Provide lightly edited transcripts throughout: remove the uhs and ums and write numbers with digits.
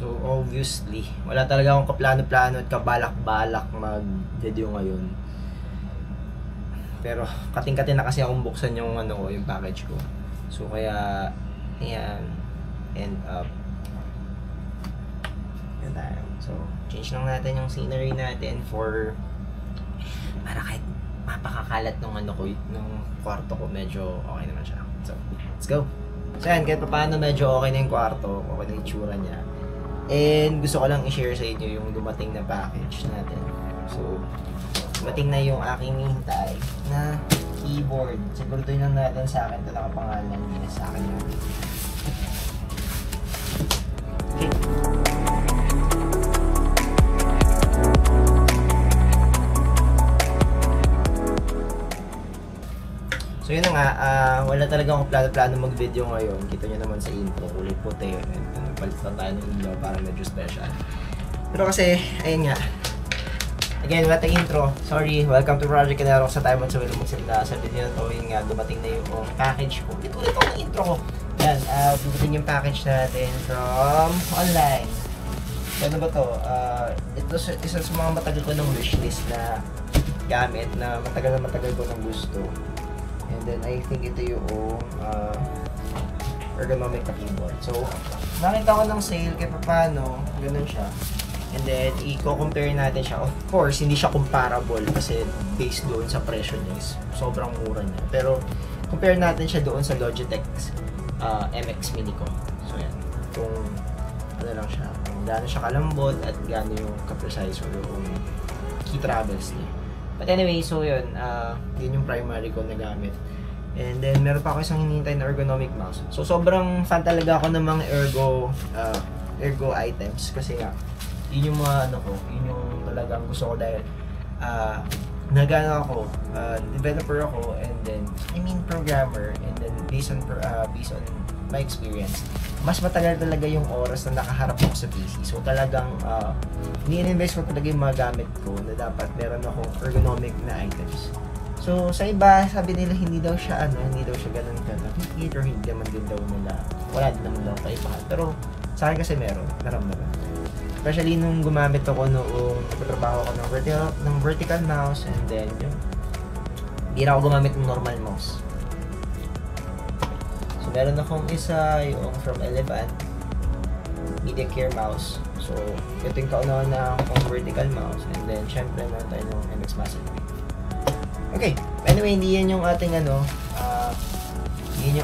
So, obviously, wala talaga akong kaplano-plano at kabalak-balak mag-video ngayon. Pero, kating-kating na kasi akong buksan yung, yung package ko. So, kaya, ayan, end up. Yan tayo. So, change lang natin yung scenery natin for, para kahit mapakakalat nung nung kwarto ko, medyo okay naman siya. So, let's go! So, yan, kahit paano medyo okay na yung kwarto, okay na yung itsura niya. And gusto ko lang i-share sa inyo yung dumating na package natin. So, dumating na yung aking hintay na keyboard. Siguraduhin lang natin sa akin ito nakapangalan niya sa akin yun. Okay. So yun na nga, wala talaga akong plano-plano mag-video ngayon. Kita nyo naman sa intro, kulay puti. Palit lang tayo ng ilaw para medyo special. Pero kasi, ayun nga. Again, wala tayong intro. Sorry, welcome to Project Canaro sa Taiwan sa Wilmot Sinda. Sa video na ito, yun nga, dumating na yung package ko. Ulit ako ng intro ko. Yan, dumating yung package natin from online. Ano ba to? Ito isa sa mga matagal ko ng wishlist na gamit na matagal ko ng gusto. And then, I think ito yung ergonomic na keyboard. So, nakita ko ng sale kaya paano, ganun siya. And then, i-compare natin siya. Of course, hindi siya comparable kasi based doon sa presyo niya is sobrang mura niya. Pero, compare natin siya doon sa Logitech MX Mini ko. So, yan. Kung ano lang siya. Kung gaano siya kalambot at gaano yung ka-precise or yung key travels niya. But anyway, so yun, yun yung primary ko na gamit. And then, meron pa ako isang hinihintay na ergonomic mouse. So, sobrang fan talaga ako ng mga ergo items. Kasi nga, yun yung mga yun yung talagang gusto ko dahil nagano ako, developer ako, and then, programmer, and then based on my experience, mas matagal talaga yung oras na nakaharap ako sa PC. So talagang ni-invest ko talaga yung mga gamit ko na dapat meron akong ergonomic na items. So sa iba, sabi nila hindi daw siya ganun ka nakikita or hindi naman din daw nila, wala din naman daw kaibahan. Pero sa akin kasi meron naman. Especially nung gumamit ako noong nagtatrabaho ako ng vertical mouse, and then yung hindi na ako gumamit ng normal mouse. So, meron akong isa, yung from Elevant, MediaCare mouse. So, ito yung kaunahan na akong vertical mouse. And then, syempre, meron tayo ng MX Massive. Okay. Anyway, hindi yan yung ating ng video.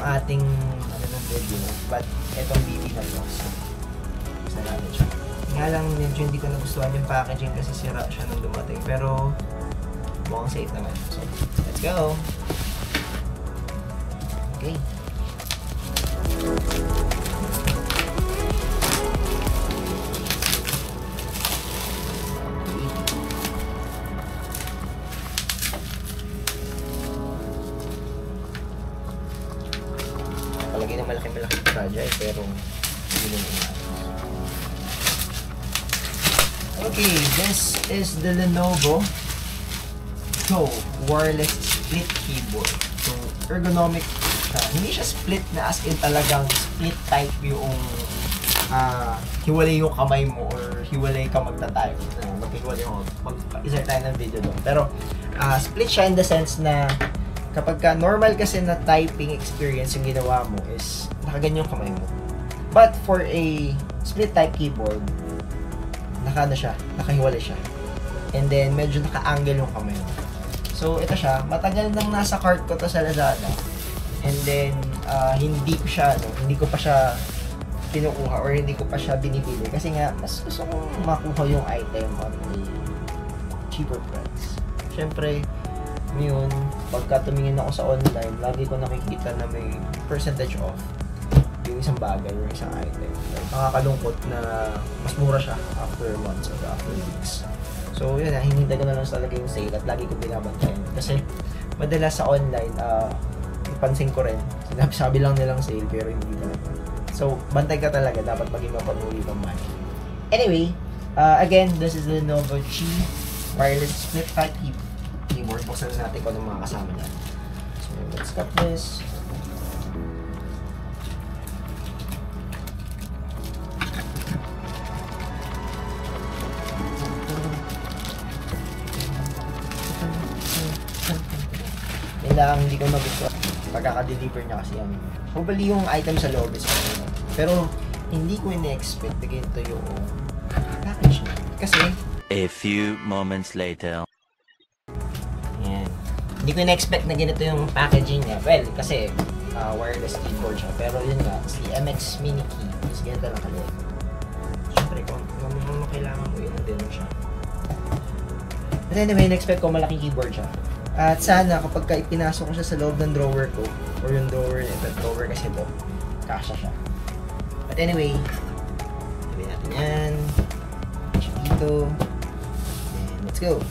But, itong BB na mouse. Gusto natin siya. Nga lang, medyo hindi ko nagustuhan yung packaging kasi sira siya nung dumating. Pero, mukhang safe naman. So, let's go! Okay. Palagay na malaki project pero hindi naman. Okay, this is the Lenovo Go wireless split keyboard. So, ergonomic siya. Hindi siya split na as in talagang split type yung hiwalay yung kamay mo or hiwalay ka magta-type. Maghiwalay yung mag-isert tayo ng video doon. Pero, split siya in the sense na kapag ka normal kasi na typing experience yung ginawa mo is nakaganyan yung kamay mo. But for a split type keyboard, nakahiwalay siya. And then, medyo naka-angle yung kamay mo. So, ito siya. Matagal nang nasa cart ko to sa Lazada. And then, hindi ko pa siya kinukuha or hindi ko pa siya binibili. Kasi nga, mas gusto kong makuha yung item on a cheaper price. Siyempre, ngayon, pagka tumingin ako sa online, lagi ko nakikita na may percentage off yung isang bagay or isang item. Nakakalungkot na mas mura siya after months or after weeks. So yun na, hinihintay ko na lang talaga yung sale at lagi ko binabantayan. Kasi madalas sa online, napansin ko rin, sinabi lang nilang sale pero hindi talaga. So bantay ka talaga, dapat maging mapanuli kang man. Anyway, again, this is the Lenovo G wireless split type keyboard. Buksan natin kung ano mga kasama niya. So let's cut this. lang hindi ko magustuhan pagkaka-deliver niya kasi yan. Probably yung item sa loob is okay. Pero hindi ko in-expect na ganito yung package niya. Kasi a few moments later. yan. Hindi ko in-expect na ganito yung packaging niya. Well, kasi wireless keyboard siya. Pero yun nga, si MX Mini Key is ganito lang kaliit. Siyempre, kung kailangan mo yun, din siya. But anyway, in-expect ko malaking keyboard siya. At sana kapag ipinasok ko siya sa loob ng drawer ko, or yung drawer nito, drawer kasi ito, kasha siya. But anyway, sabi natin yan. Siya dito. And let's go.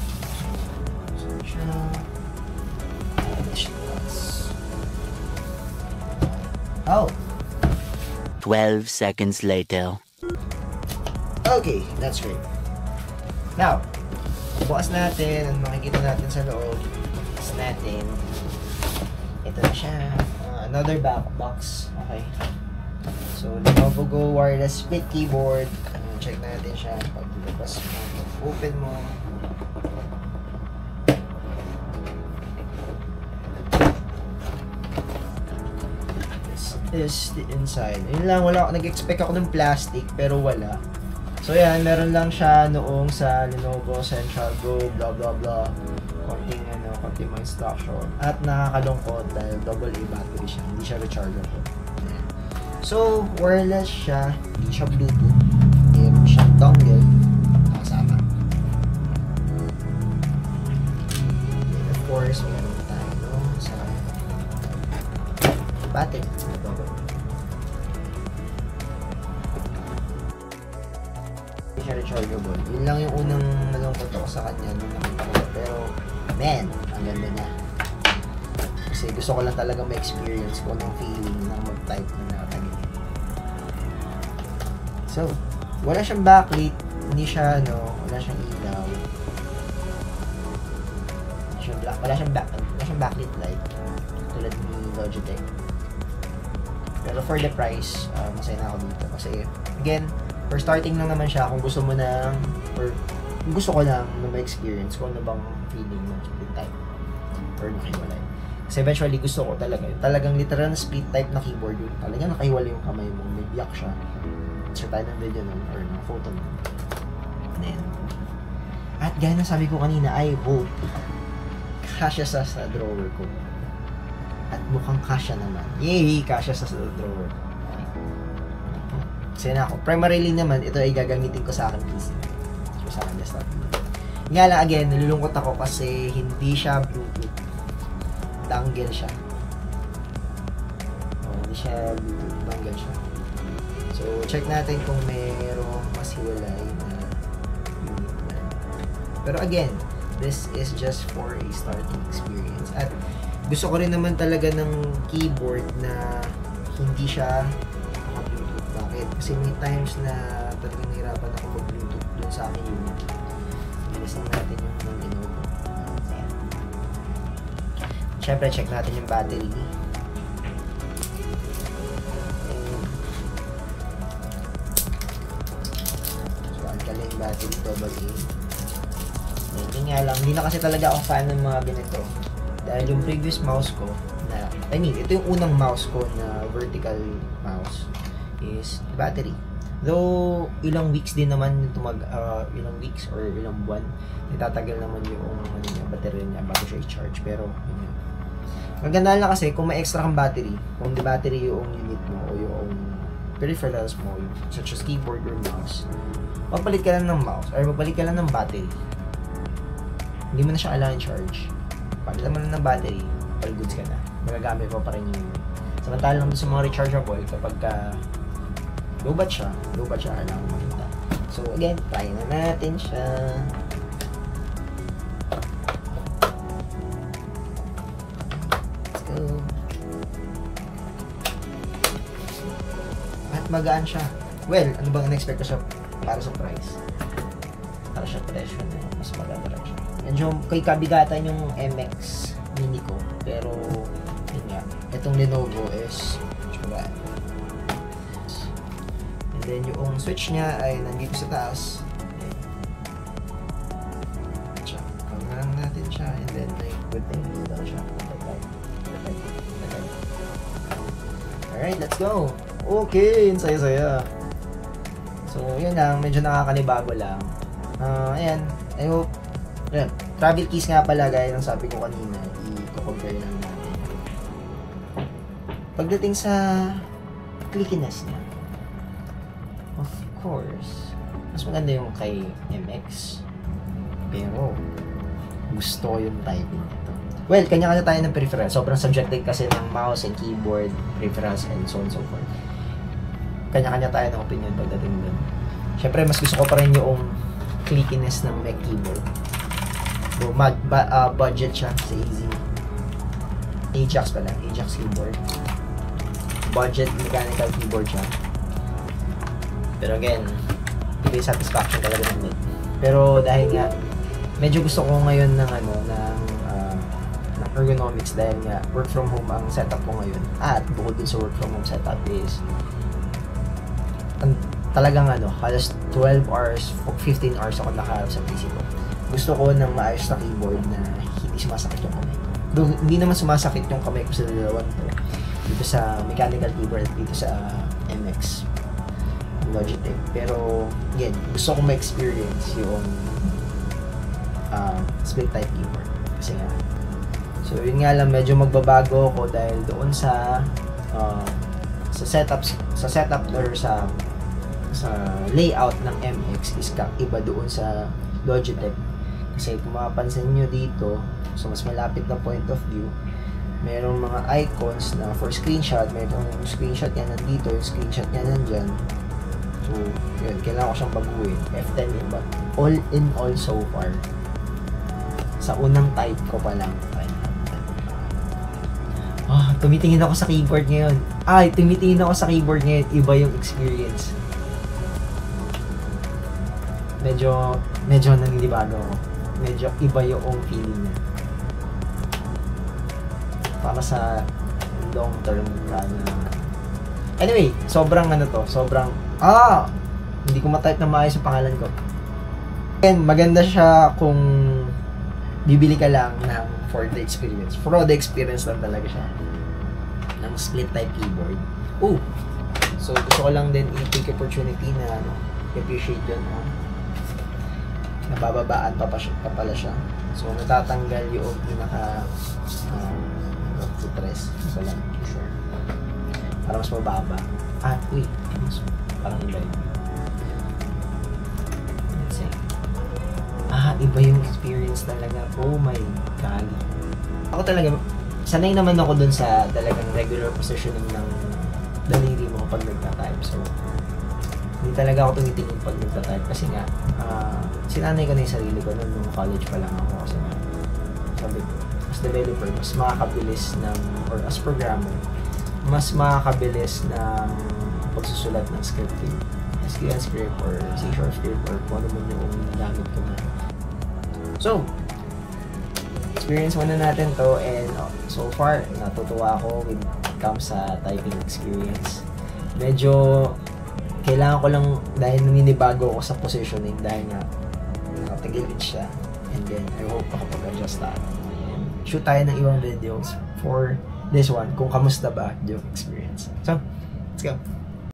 So siya. Oh. 12 seconds later. Okay, that's great. Now, bukas natin, ang makikita natin sa loob is natin, ito na siya, another box. Okay. So, Lenovo Go wireless split keyboard. Check natin siya. Pag ilabas mo, open mo. This is the inside. Yun lang, wala, nag-expect ako ng plastic, pero wala. So yan, meron lang siya noong sa Lenovo Central Go, blah blah blah. Konting mga instruction. At nakakalungkot dahil AA battery siya, hindi siya rechargeable. Ayan. So, wireless siya, hindi siya Bluetooth. Meron siyang dongle nakasama. And of course, meron tayo sa battery. Siya rechargeable. Yun lang yung unang nalungkot ako sa kanya nung nakita ko. Pero, man, ang ganda niya. Kasi gusto ko lang talaga ma-experience ko ng feeling ng mag-type na nakatagin. So, wala siyang backlit. Hindi siya, wala siyang ilaw. Wala siyang backlit light. Tulad ni Logitech. Pero for the price, masaya na ako dito. Kasi, again, for starting lang naman siya, kung gusto mo na, or kung gusto ko lang na ma-experience kung ano bang feeling ng split type or nakahiwalay. Kasi eventually gusto ko talaga, talagang literal na split type na keyboard yun. Talagang nakahiwalay yung kamay mo, may biyak siya. Share tayo ng video nun, or ng photo nun. Then, at gaya na sabi ko kanina, I hope kasya sa drawer ko. At mukhang kasya naman. Yay! Kasya sa drawer. Kasi na ako. Primarily naman, ito ay gagamitin ko sa akin PC. So, sa akin desktop. Nga lang, again, nalulungkot ako kasi hindi siya Bluetooth. Dongle siya. Hindi siya Bluetooth. Dongle siya. So, check natin kung mayroong mas hiwalay na unit na. Pero again, this is just for a starting experience. At gusto ko rin naman talaga ng keyboard na hindi siya Bluetooth. Bakit? Kasi may times na talagang nahirapan ako mag-Bluetooth dun sa aking unit. Bilis lang natin yung Lenovo. Siyempre, check natin yung battery. So, alkaline battery, AA. Yun nga lang, hindi na kasi talaga ako fan ng mga ganito. Dahil yung previous mouse ko, ito yung unang mouse ko na vertical mouse is battery. Though, ilang weeks din naman ilang weeks or ilang buwan, itatagal naman yung battery niya bago siya i-charge. Pero, yun. Maganda lang kasi kung may extra kang battery, kung di battery yung unit mo o yung peripherals mo, such as keyboard or mouse, magpalit ka lang ng mouse or magpalit ka lang ng battery. Hindi mo na siya kailangan charge. Palitan mo lang ng battery, all goods ka na. Magagamit mo pa rin yung samantala lang sa mga rechargeable kapag low-bat siya, kailangan mo makita. So again, try na natin siya. Let's go. At magaan siya. Well, ano bang in-expect ko siya para sa price? Para siya presyo na mas maganda rin siya. Medyo kay kabigatan yung MX Mini ko, pero yun nga, itong Lenovo is magaan. And then yung switch niya ay nandito sa taas. Pagkaroon natin siya, and then may good thing dito siya. Alright, let's go. Okay, ang saya-saya. So, yun lang. Medyo nakakanibago lang. Ayan. I hope. Ayan. Travel keys nga pala, gaya ng sabi ko kanina. I-compare lang natin. Pagdating sa clickiness niya, of course, mas maganda yung kay MX. Pero, gusto ko yung typing nito. Well, kanya-kanya tayo ng preference. Sobrang subjective kasi ng mouse and keyboard, preference, and so on and so forth. Kanya-kanya tayo ng opinion pagdating dun. Siyempre, mas gusto ko pa rin yung clickiness ng Mac keyboard. So, budget siya sa easy. Ajax pala, Ajax keyboard. Budget mechanical keyboard siya. Pero again, hindi satisfaction talaga ng Mac. Pero dahil nga, medyo gusto ko ngayon ng ergonomics dahil nga work from home ang setup ko ngayon. At bukod din sa work from home setup is talagang halos 12 hours, 15 hours ako nakaharap sa PC ko. Gusto ko ng maayos na keyboard na hindi sumasakit yung kamay ko. Hindi naman sumasakit yung kamay ko sa dalawang to. Dito sa mechanical keyboard at dito sa MX Logitech. Pero again, gusto ko ma-experience yung split type keyboard. Kasi nga, so yun nga lang, medyo magbabago ako dahil doon sa setup or sa layout ng MX is iba doon sa Logitech. Kasi kung mapapansin nyo dito, so mas malapit na point of view, merong mga icons na for screenshot, merong screenshot yan nandito, yung screenshot yan nandyan. So yun, kailangan ko siyang baguhin. F10 yun ba? All in all so far, sa unang type ko pa lang, tumitingin ako sa keyboard ngayon. Iba yung experience. Medyo naninibago ako. Medyo iba yung feeling niya. Para sa long term anyway, sobrang hindi ko ma-type na maayos yung pangalan ko. And maganda siya kung bibili ka lang ng for the experience. For the experience lang talaga siya. Ng split type keyboard. So gusto ko lang din i-take opportunity na appreciate yun. Nabababaan pa pala siya. So natatanggal yung pinaka press. Ito lang, sure. Para mas mababa. Parang iba yun. Let's see. Iba yung experience talaga. Oh my God. Ako talaga, sanay naman ako dun sa talagang regular positioning ng daliri mo pag nagta-type. So, hindi talaga ako tumitingin pag nagta-type. Kasi nga, sinanay ko na yung sarili ko nung college pa lang ako. Kasi nga, sabi ko, as developer, mas makakabilis or as programmer, mas makakabilis ng pagsusulat ng scripting. SQL script or C# script or kung ano man yung gamit ko na. So, experience muna natin to, and so far, natutuwa ako when it comes sa typing experience. Medyo kailangan ko lang, dahil naninibago ako sa positioning dahil nga nakatagilid siya, and then I hope makapag-adjust tayo. Shoot tayo ng ibang videos for this one kung kamusta ba yung experience. So, let's go!